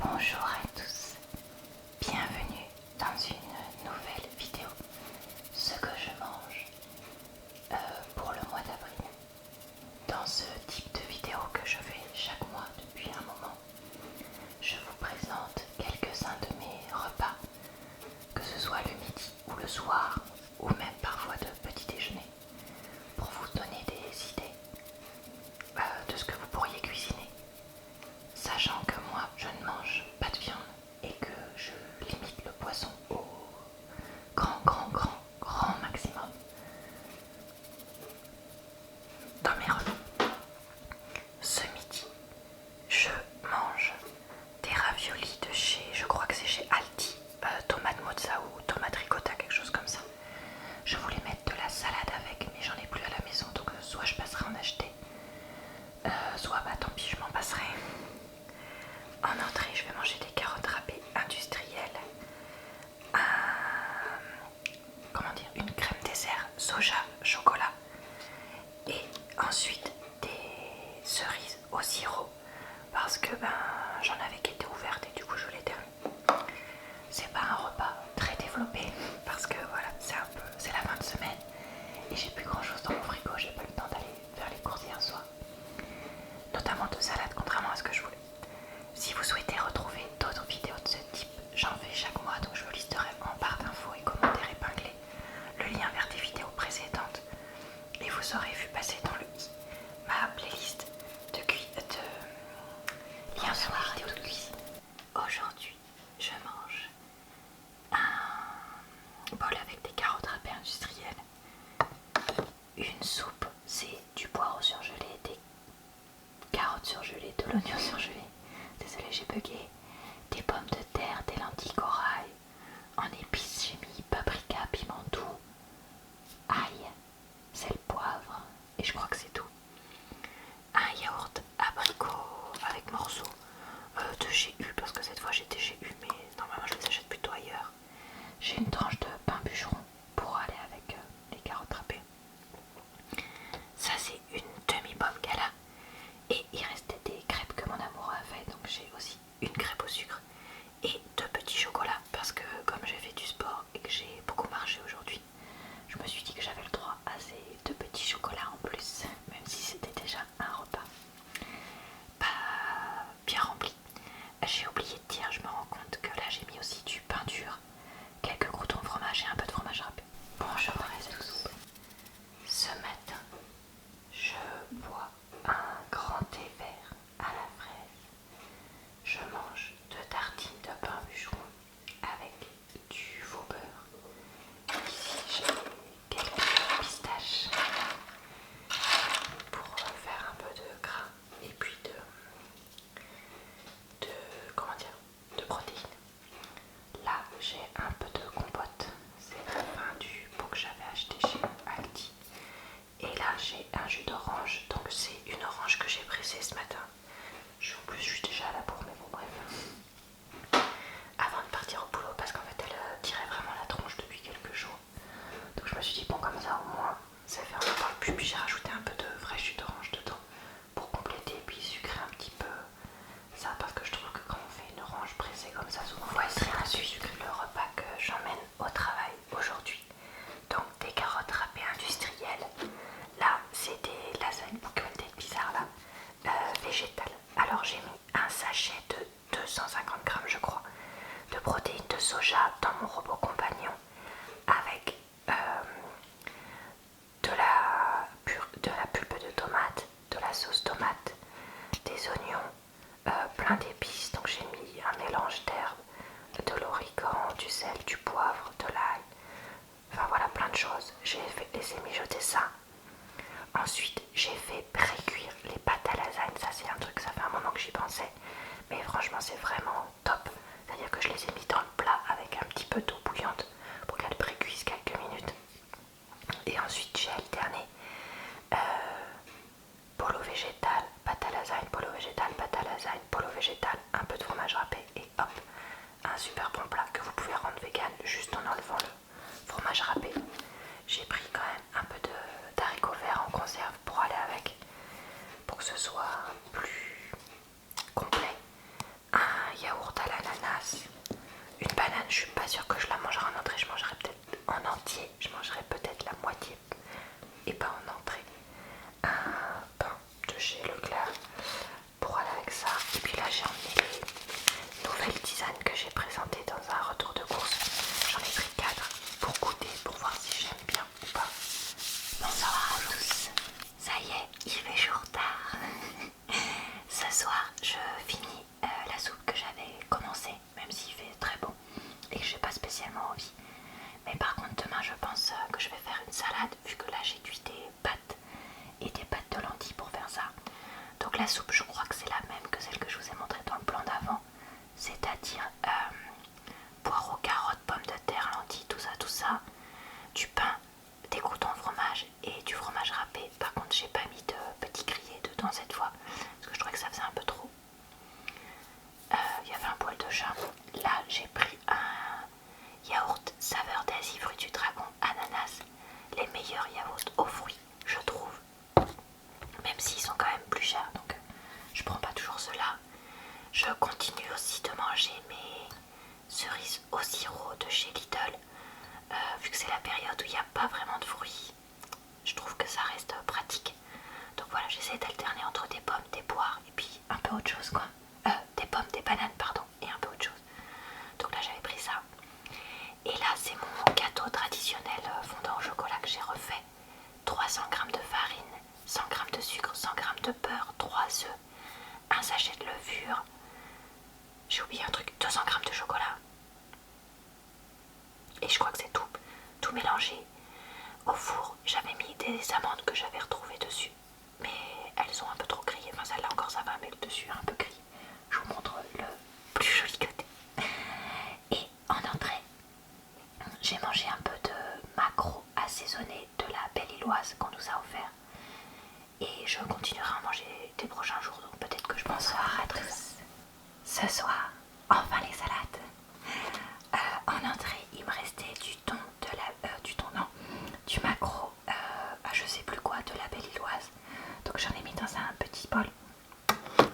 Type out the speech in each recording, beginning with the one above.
Bonjour à tous, bienvenue dans une nouvelle vidéo. Ce que je mange pour le mois d'avril. Dans ce type de vidéo que je fais chaque mois depuis un moment, je vous présente quelques-uns de mes repas, que ce soit le midi ou le soir, ou même parfois de petit déjeuner, pour vous donner des idées de ce que vous pourriez cuisiner. Sachant que moi je ne mange pas de viande et que je limite le poisson au grand maximum dans mes repas. Ce midi, je mange des raviolis de chez, je crois que c'est chez Aldi, tomate mozza ou tomate ricotta, quelque chose comme ça. Je voulais mettre de la salade avec, mais j'en ai plus à la maison, donc soit je passerai en acheter, soit bah tant pis, je m'en passerai. En entrée, je vais manger des carottes râpées industrielles, une crème dessert soja chocolat et ensuite des cerises au sirop parce que j'en avais qui étaient ouvertes et du coup je les termine. C'est pas un repas très développé parce que voilà, c'est la fin de semaine et j'ai plus grand chose dans mon frigo, j'ai pas eu le temps d'aller faire les courses hier soir, notamment de salade contrairement à ce que je voulais. Si vous souhaitez retrouver d'autres vidéos de ce type, j'en fais chaque mois, donc je vous listerai en barre d'infos et commentaires épinglés le lien vers des vidéos précédentes et vous aurez vu passer dans le i ma playlist de liens sur les vidéos de cuisine. Aujourd'hui, je mange un bol avec des carottes râpées industrielles, une soupe, c'est du poireau surgelé, des carottes surgelées, de l'oignon surgelé, désolée j'ai bugué, des pommes de terre, des lentilles corail, en épices j'ai mis paprika, piment doux, ail, sel, poivre et je crois que c'est tout. Un yaourt abricot avec morceaux de chez U parce que cette fois j'étais chez U mais normalement je les achète plutôt ailleurs. J'ai une tranche de pain bûcheron pour aller avec les carottes râpées. Ça c'est une demi-pomme gala et il restait des crêpes que mon amour a fait, donc j'ai aussi une crêpe au sucre et deux petits chocolats parce que comme j'ai fait du sport et que j'ai beaucoup marché aujourd'hui, je me suis dit que j'avais le droit à ces deux petits chocolats en plus, même si c'était déjà un repas pas bien rempli. J'ai oublié de dire, je me rends compte que là j'ai mis aussi du pain dur, quelques croûtons de fromage et un peu de fromage râpé. Bonjour à tous. Ce matin, je bois un grand thé vert à la fraise. Je mange deux tartines de pain bûcheron avec du faux beurre. Ici j'ai quelques pistaches pour faire un peu de gras et puis de protéines. Là j'ai un peu de compote, c'est la fin du pot que j'avais acheté chez Aldi. Et là j'ai un jus d'orange, donc c'est une orange que j'ai pressée ce matin. En plus je suis déjà à la bourre, mais bon bref. Avant de partir au boulot, parce qu'en fait elle tirait vraiment la tronche depuis quelques jours. Donc je me suis dit bon comme ça au moins ça fait un peu plus, puis j'ai rajouté un peu de vrai jus d'orange dedans pour compléter et puis sucrer un petit peu ça parce que je trouve que quand on fait une orange pressée comme ça souvent voici ensuite le repas que j'emmène au travail aujourd'hui. Donc des carottes râpées industrielles, là c'est des lasagnes pour être bizarre là, végétales. Alors j'ai mis un sachet de 250 grammes je crois de protéines de soja dans mon robot compagnon avec de la pulpe de tomate, de la sauce tomate, des oignons, plein d'épices. Donc j'ai mis un mélange d'herbes, de l'origan, du sel, du poivre, de l'ail, enfin voilà plein de choses. J'ai laissé mijoter ça. Ensuite j'ai fait pré-cuire les pâtes à lasagne. Ça c'est un truc, ça fait un moment que j'y pensais, mais franchement c'est vraiment top. C'est à dire que je les ai mis dans le plat avec un petit peu d'eau bouillante pour qu'elles pré-cuisent quelques minutes. Et ensuite j'ai alterné polo végétal, pâte à lasagne, polo végétal, pâte à lasagne, polo végétal, un peu de fromage râpé et hop, un super bon plat que vous pouvez rendre vegan juste en enlevant le fromage râpé. J'ai pris quand même un peu d'haricots verts en conserve pour aller avec, pour que ce soit plus complet. Un yaourt à je suis pas sûre que je la mangerai en entrée. Je mangerai peut-être en entier. Je mangerai peut-être la moitié et pas en entrée. Un pain de chez Leclerc pour aller avec ça. Et puis là j'ai emmené les nouvelles tisanes que j'ai présentées dans un retour de course. J'en ai pris 4 pour goûter, pour voir si j'aime bien ou pas. Bonsoir à tous. Ça y est, il fait jour tard. Ce soir, je finis la soupe que j'avais commencé, même s'il fait très bon et que j'ai pas spécialement envie. Mais par contre, demain, je pense que je vais faire une salade, vu que là j'ai cuit des pâtes et des pâtes de lentilles pour faire ça. Donc la soupe, je crois que c'est la même que celle que je vous ai montrée dans le plan d'avant, c'est-à-dire poireaux, carottes, pommes de terre, lentilles, tout ça, du pain, des croûtons de fromage et du fromage râpé. Par contre, j'ai pas mis de petits grillés dedans cette fois parce que je trouvais que ça faisait un peu trop. Il y avait un poil de chat. Là, j'ai pris un yaourt saveur d'Asie, fruits du dragon, ananas. Les meilleurs yaourts aux fruits, je trouve. Même s'ils sont quand même plus chers, donc je prends pas toujours ceux-là. Je continue aussi de manger mes cerises au sirop de chez Lidl. Vu que c'est la période où il n'y a pas vraiment de fruits, je trouve que ça reste pratique. Donc voilà, j'essaie d'alterner entre des pommes, des poires et puis un peu autre chose quoi. Des pommes, des bananes pardon, et un peu autre chose. Donc là j'avais pris ça. Et là c'est mon gâteau traditionnel fondant au chocolat que j'ai refait. 300 g de farine, 100 g de sucre, 100 g de beurre, 3 œufs, un sachet de levure. J'ai oublié un truc, 200 g de chocolat. Et je crois que c'est tout mélangé. Au four, j'avais mis des amandes que j'avais retrouvées dessus. Mais elles sont un peu trop grillées. Enfin celle-là encore ça va, mais le dessus est un peu grillé. Je vous montre le plus joli côté. Et en entrée, j'ai mangé un peu de maquereau assaisonné de la Belle-Illoise qu'on nous a offert. Et je continuerai à en manger des prochains jours. Donc peut-être que je penserai à tous. Ce soir, enfin les salades. En entrée, il me restait du thon, du maquereau, je sais plus quoi, de la Belle-Illoise. Donc j'en ai mis dans un petit bol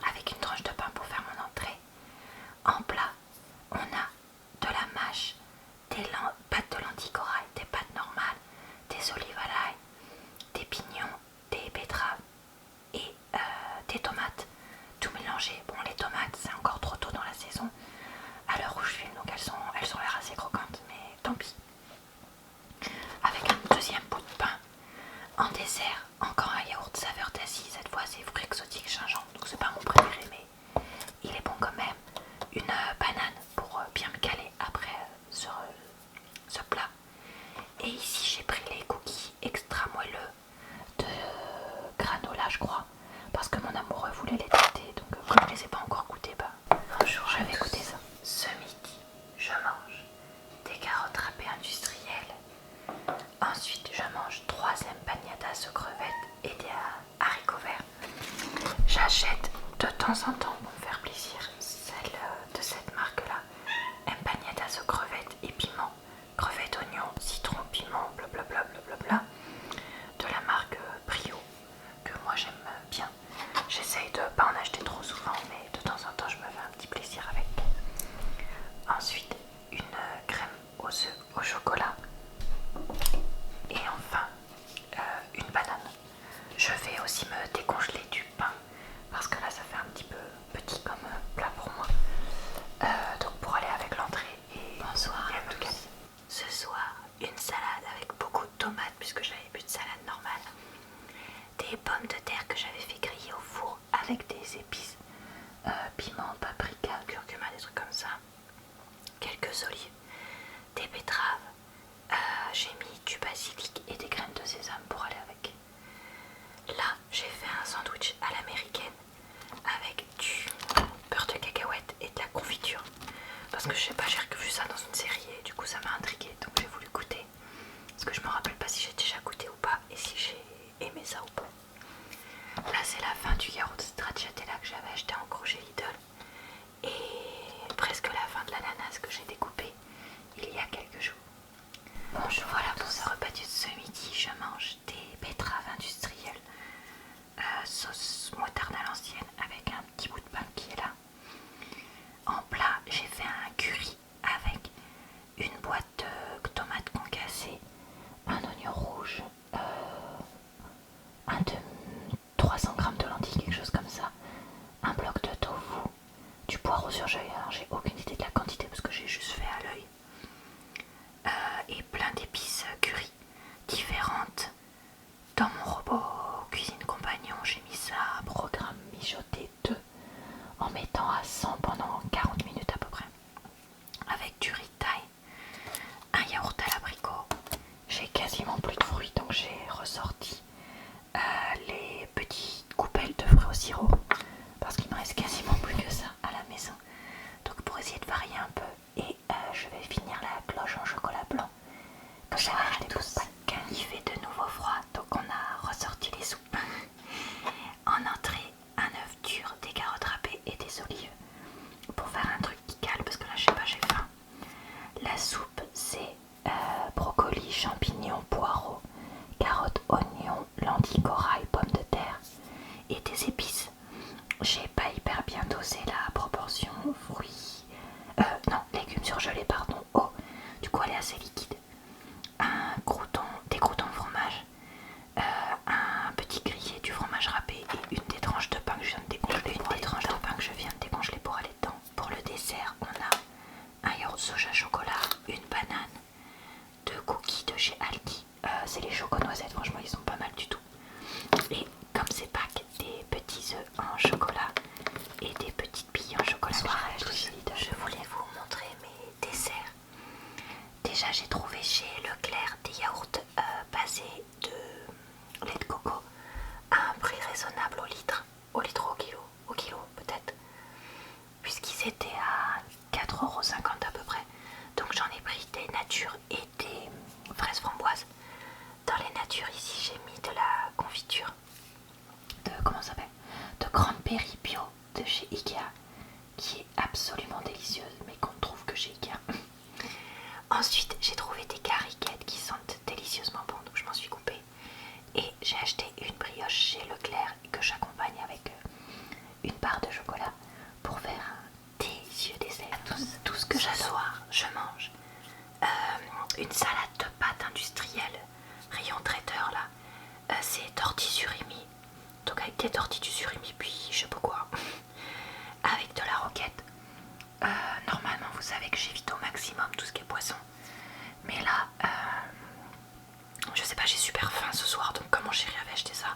avec une tranche de pain pour faire mon entrée. En plat, on a de la mâche, des pâtes de lentilles corail, des pâtes normales, des olives à l'ail, des pignons, des betteraves et des tomates. Tout mélangé. Bon, les tomates, c'est encore trop tôt dans la saison. À l'heure où je filme, donc elles ont l'air assez croquantes, mais tant pis. Avec un deuxième bout de pain. En dessert, encore un yaourt saveur d'Asie. Cette fois, c'est fruits exotiques gingembre. Donc c'est pas mon préféré, mais il est bon quand même. Une banane pour bien me caler après sur ce plat. Et ici, j'ai pris les cookies extra moelleux de granola, je crois, parce que mon amoureux voulait les tester. Donc comme je les ai pas encore goûtés, je vais goûter ça. Ce midi, je mange des carottes râpées industrielles. Ensuite, je mange 3 empanadas aux crevettes et des haricots verts. J'achète de temps en temps pour me faire plaisir celle de cette marque-là. Empanadas aux crevettes et piment. Crevettes, oignons, citron, piment, blablabla, blablabla. De la marque Brio, que moi j'aime bien. J'essaye de pas en acheter trop souvent, mais de temps en temps je me fais un petit plaisir avec. Ensuite, une crème aux œufs au chocolat. Et enfin, une banane. Je vais aussi me décongeler du pain, parce que là ça fait un petit peu petit comme plat pour moi. Donc pour aller avec l'entrée et bonsoir à tous. Ce soir, une salade avec beaucoup de tomates, puisque j'avais plus de salade normale. Des pommes de terre que j'avais fait griller au four avec des épices, piment, paprika, curcuma, des trucs comme ça. Quelques olives, des betteraves, j'ai mis du basilic et des graines de sésame pour aller avec. Là, j'ai fait un sandwich à l'américaine avec du beurre de cacahuète et de la confiture. Parce que je sais pas, j'ai vu ça dans une série et du coup ça m'a intriguée, donc j'ai voulu goûter. Parce que je me rappelle pas si j'ai déjà goûté ou pas et si j'ai aimé ça ou pas. Là c'est la fin du yaourt stracciatella que j'avais acheté en gros chez Lidl. Et presque la fin de l'ananas que j'ai découpé il y a quelques jours. Bon, voilà pour ce repas de ce midi, je mange des betteraves industrielles, sauce moutarde à l'ancienne avec un petit bout de pain qui est là. En plat, j'ai fait un curry surgelés, alors j'ai aucune idée de la quantité parce que j'ai juste fait à l'œil. Et plein d'épices curry différentes. Dans mon robot cuisine compagnon, j'ai mis ça à programme mijoter 2 en mettant à 100 pendant 40 minutes à peu près. Avec du riz thaï, un yaourt à l'abricot. J'ai quasiment plus de fruits donc j'ai ressorti les petites coupelles de fruits au sirop parce qu'il me reste quasiment plus que ça à la maison. Donc pour essayer de varier un peu, et je vais finir la cloche en chocolat blanc que j'avais acheté tous. Il fait de nouveau froid donc on a ressorti les soupes. En entrée, un œuf dur, des carottes râpées et des olives pour faire un truc qui cale parce que là je sais pas, j'ai faim. La soupe c'est brocoli, champignons, poireaux, carottes, oignons, lentilles, corail, pommes de terre et des épices. J'ai pas hyper bien dosé la proportion fruits, non, légumes surgelés, pardon, eau. Du coup elle est assez liquide. Des croûtons de fromage, un petit grillé, du fromage râpé et une des tranches de pain que je viens de décongeler pour aller dedans. Pour le dessert, on a un yaourt soja chocolat, une banane, 2 cookies de chez Aldi. C'est les choco-noisettes, franchement ils sont pas mal du tout. Et comme c'est Pâques, des petits œufs en chocolat et des petites billes en chocolat. Je voulais vous montrer mes desserts. Déjà j'ai trouvé chez Leclerc des yaourts basés de lait de coco à un prix raisonnable au litre au kilo peut-être, puisqu'ils étaient à 4,50 € à peu près. Donc j'en ai pris des natures et des fraises framboises. Dans les natures ici j'ai mis de la confiture de, comment ça s'appelle, de cranberry bio de chez Ikea, qui est absolument délicieuse mais qu'on ne trouve que chez Ikea. Ensuite j'ai trouvé des cariquettes qui sentent délicieusement bon, donc je m'en suis coupée. Et j'ai acheté une brioche chez Leclerc que j'accompagne avec une barre de chocolat pour faire un délicieux dessert. Tout ce que j'adore, je mange une salade de pâtes industrielle rayon traiteur là. C'est tortillas surimi, donc avec des tortilles du surimi puis je sais pas quoi, avec de la roquette. Normalement vous savez que j'évite au maximum tout ce qui est poisson, mais là je sais pas, j'ai super faim ce soir, donc comme mon chéri avait acheté ça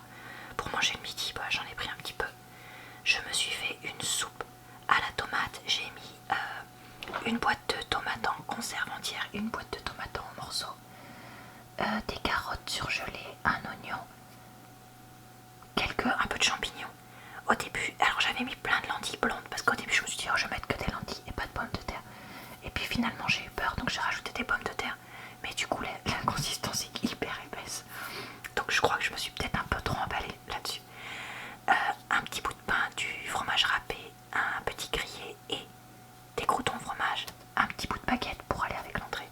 pour manger le midi, bah, j'en ai pris un petit peu. Je me suis fait une soupe à la tomate, j'ai mis une boîte de tomates en conserve entière, une boîte de tomates en morceaux, des carottes surgelées, un oignon, un peu de champignons. Au début, alors j'avais mis plein de lentilles blondes parce qu'au début je me suis dit oh, je vais mettre que des lentilles et pas de pommes de terre. Et puis finalement j'ai eu peur donc j'ai rajouté des pommes de terre. Mais du coup la consistance est hyper épaisse. Donc je crois que je me suis peut-être un peu trop emballée là-dessus. Un petit bout de pain, du fromage râpé, un petit grillé et des croûtons de fromage, un petit bout de baguette pour aller avec l'entrée.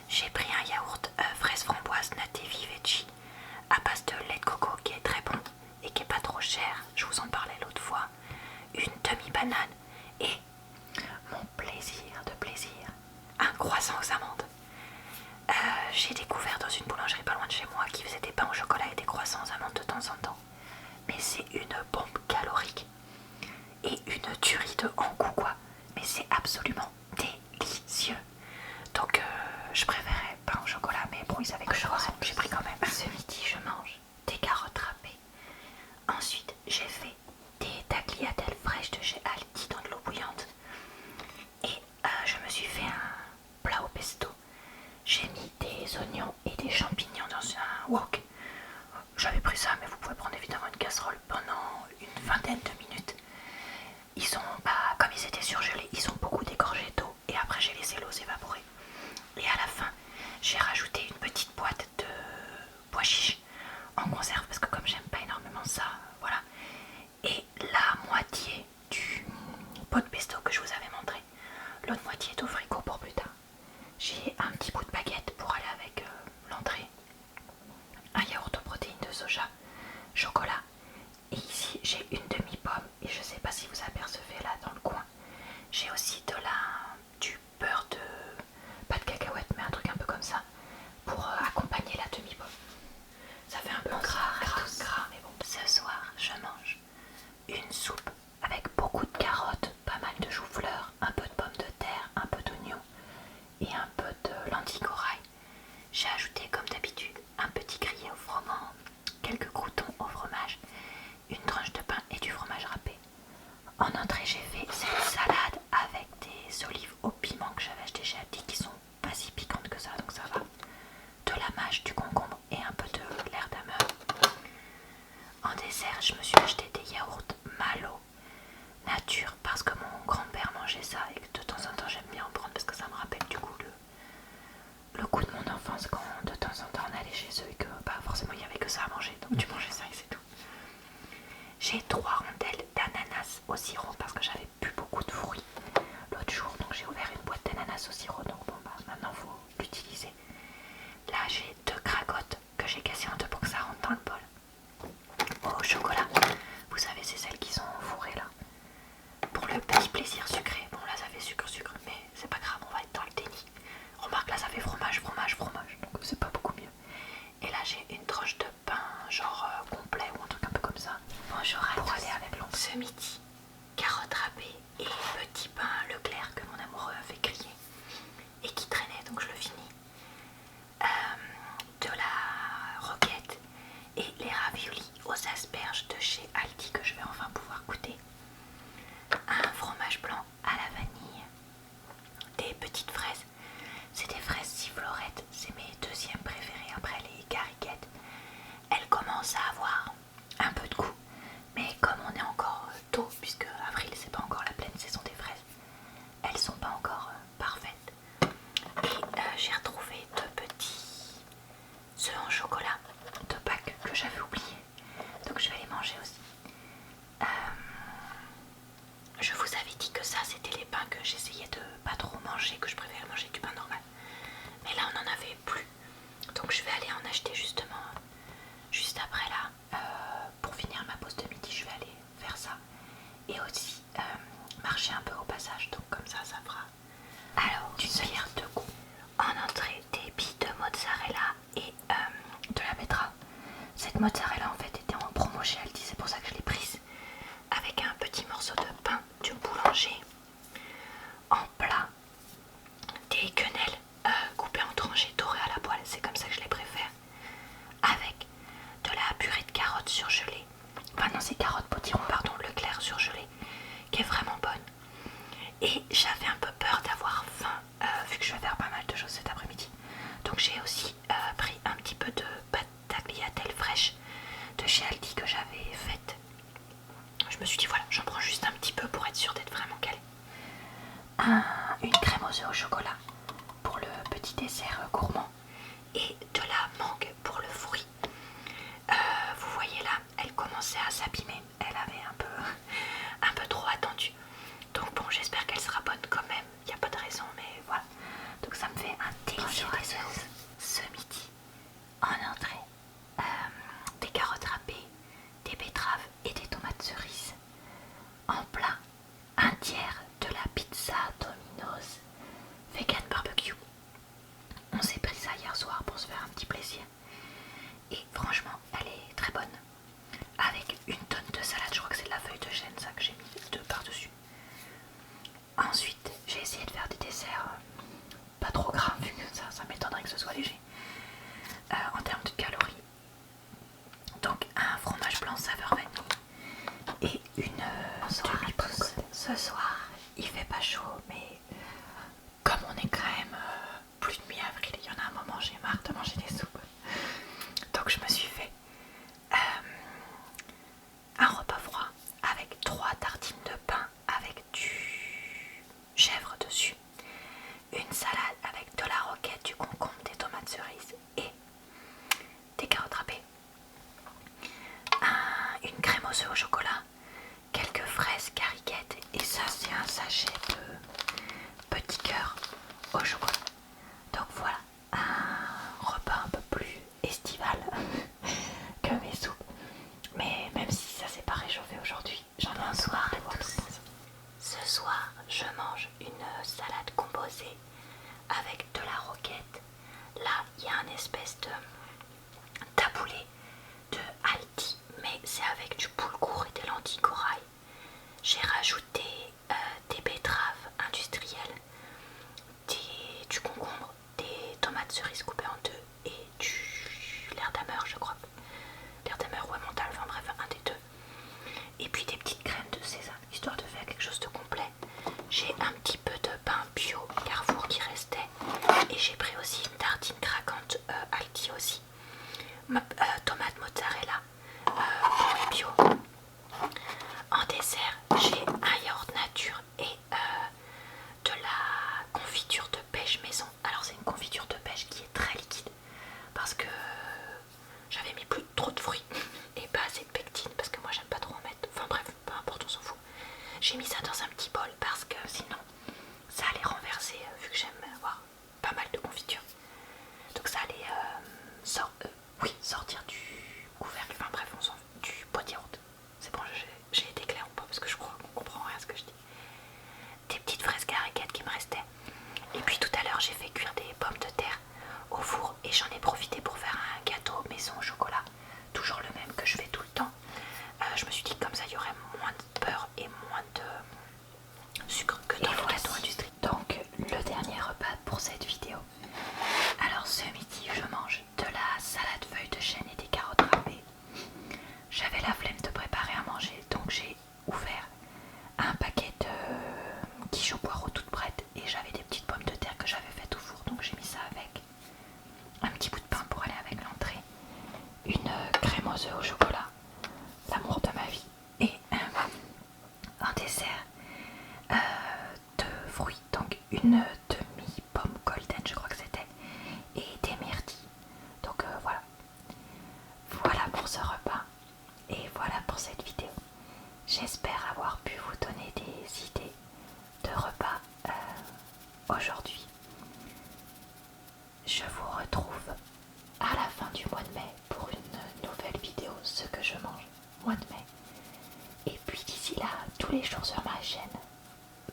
J'ai pris un yaourt fraise framboise naté veggie à base de lait de coco qui est très bon et qui est pas trop cher, je vous en parlais l'autre fois, une demi-banane et mon plaisir de plaisir, un croissant aux amandes. J'ai découvert dans une boulangerie pas loin de chez moi qui faisait des pains au chocolat et des croissants aux amandes de temps en temps, mais c'est une bombe calorique et une tuerie de en goût quoi, mais c'est absolument délicieux. Donc je préférais pain au chocolat, mais bon ils savaient que j'ai pris quand même. Ce midi je mange des carottes râpées. Ensuite j'ai fait des tagliatelles fraîches de chez Aldi dans de l'eau bouillante. Et je me suis fait un plat au pesto. J'ai mis des oignons et des champignons dans un wok. J'avais pris ça, mais vous pouvez prendre évidemment une casserole pendant une vingtaine de minutes. Ils ont, comme ils étaient surgelés, ils ont beaucoup dégorgé d'eau. Et après j'ai laissé l'eau s'évaporer. Et à la fin, j'ai rajouté une petite boîte de pois chiches en conserve parce que comme j'aime pas énormément ça, voilà. Et la moitié du pot de pesto que je vous avais montré, l'autre moitié est au frigo pour plus tard. J'ai un petit bout de baguette pour aller avec l'entrée, un yaourt aux protéines de soja, chocolat. Et ici j'ai une demi-pomme et je sais pas si vous apercevez là dans le coin, j'ai aussi du beurre de, pas de cacahuètes mais un truc un peu comme ça pour accompagner la demi-pomme. Ça fait un peu gras, mais bon. Ce soir je mange une soupe avec beaucoup de carottes, pas passage, donc comme ça fera Alors, une pierre de coups. en entrée, des billes de mozzarella et de la betterave. Cette mozzarella en fait était en promo chez Aldi, c'est pour ça que je l'ai prise. Avec un petit morceau de pain du boulanger. En plat, Des quenelles coupées en tranchées dorées à la poêle, c'est comme ça que je les préfère. avec de la purée de carottes surgelée. Enfin non, c'est carottes potiron, Pardon, le clair surgelé, qui est vraiment bonne. Et j'avais un peu peur d'avoir faim, vu que je vais faire pas mal de choses cet après-midi. Donc j'ai aussi pris un petit peu de pâte tagliatelle fraîche de chez Aldi que j'avais faite. Je me suis dit voilà, j'en prends juste un petit peu pour être sûre d'être vraiment calée. Une crème aux œufs au chocolat pour le petit dessert gourmand. Et de la mangue pour le fruit. Vous voyez là, elle commençait à s'abîmer. Elle avait un peu trop attendu. Donc bon, j'espère qu'elle sera bonne quand même. Il n'y a pas de raison, mais voilà. Donc ça me fait un délicieux dessert ce midi. En entrée, des carottes râpées, des betteraves et des tomates cerises. En plat, un tiers de la pizza Domino's vegan barbecue. On s'est pris ça hier soir pour se faire un petit plaisir. Et franchement, elle est très bonne. Avec une tonne de salade, je crois que c'est de la feuille de chêne, ça que j'ai mis deux par-dessus. Ensuite, j'ai essayé de faire des desserts pas trop gras, vu que ça m'étonnerait que ce soit léger. En termes de calories. Donc un fromage blanc saveur vanille et une demi-pomme. Ce soir, il fait pas chaud, mais comme on est quand même plus de mi-avril, il y en a un moment j'ai marre de manger des soupes. Donc je me suis fait un repas froid avec 3 tartines de pain avec du chèvre dessus, une salade avec de la roquette, du concombre, des tomates cerises et des carottes râpées, une crème aux œufs au chocolat, quelques fraises cariquettes et ça c'est un sachet de petit cœur au chocolat. Donc voilà, un repas un peu plus estival que mes soupes. Mais même si ça s'est pas réchauffé aujourd'hui, j'en ai un soir de voir tous. Ce soir, je mange une salade composée avec de la roquette. Là, il y a un espèce de taboulé de Aldi, mais c'est avec du boulgour et des lentilles corail. J'ai rajouté des betteraves industrielles, du concombre, des tomates cerises coupées en deux et du l'erdammer, je crois. L'erdammer ou emmental, enfin bref, un des deux. Et puis des petites crèmes de sésame, histoire de faire quelque chose de complet. J'ai un petit peu de pain bio Carrefour qui restait. Et j'ai pris aussi une tartine craquante Aldi aussi. Tomate mozzarella pour les bio. En dessert, j'ai un yaourt nature et de la confiture de pêche maison. Alors c'est une confiture de pêche qui est très liquide parce que j'avais mis plus trop de fruits et pas assez de pectine parce que moi j'aime pas trop en mettre. Enfin bref, peu importe, on s'en fout. J'ai mis ça dans un petit bol parce que sinon ça allait renverser vu que j'aime avoir pas mal de confiture. Donc ça allait sortir du couvercle, enfin bref, on s'en fout, du pot de yaourt. C'est bon, j'ai été claire ou pas parce que je crois qu'on comprend rien à ce que je dis. Des petites fraises cariquettes qui me restaient. Et puis tout à l'heure j'ai fait cuire des pommes de terre au four et j'en ai profité pour faire un gâteau maison au chocolat. Toujours le même que je fais tout le temps. Je me suis dit que comme ça il y aurait moins de beurre et moins de sucre que dans le gâteau industrie. Donc le dernier repas pour cette vidéo. Alors ce midi je mange de la salade feuille de chêne et des carottes râpées. J'avais la flemme de préparer à manger, donc j'ai ouvert un paquet de quiche au poireau toute prête et j'avais des petites pommes de terre que j'avais faites au four, donc j'ai mis ça avec un petit bout de pain pour aller avec l'entrée, une crème aux œufs au chocolat, l'amour de ma vie, et un dessert de fruits, donc une demi-pomme golden je crois que c'était, et des myrtilles. Donc voilà. Voilà pour ce repas et voilà pour cette vidéo. J'espère avoir pu vous donner des idées de repas aujourd'hui. Je vous retrouve à la fin du mois de mai pour une nouvelle vidéo, ce que je mange, mois de mai. Et puis d'ici là, tous les jours sur ma chaîne,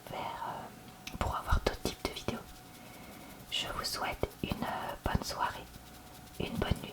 vers je vous souhaite une bonne soirée, une bonne nuit.